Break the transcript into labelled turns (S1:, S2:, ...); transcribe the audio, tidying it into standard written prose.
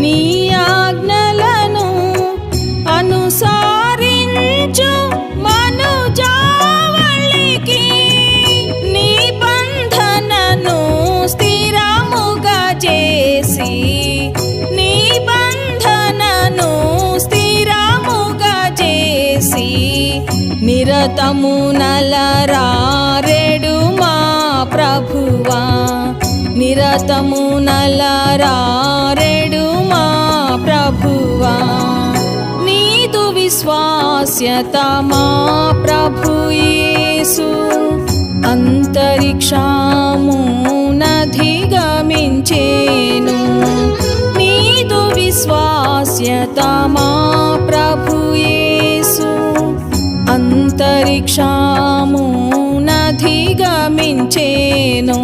S1: నీ ఆజ్ఞలను అనుసరించు మనుజావళికి నిబంధనను స్థిరముగా చేసి నిబంధనను స్థిరముగా చేసి నిరతము నలరారెడు మా ప్రభువా నిరతము నలరారెడు మా ప్రభువా నీదు విశ్వాస్యత మా ప్రభు యేసు అంతరిక్షమునధిగమించేను నీదు విశ్వాస్యత మా ప్రభు యేసు అంతరిక్షమునధిగమించేను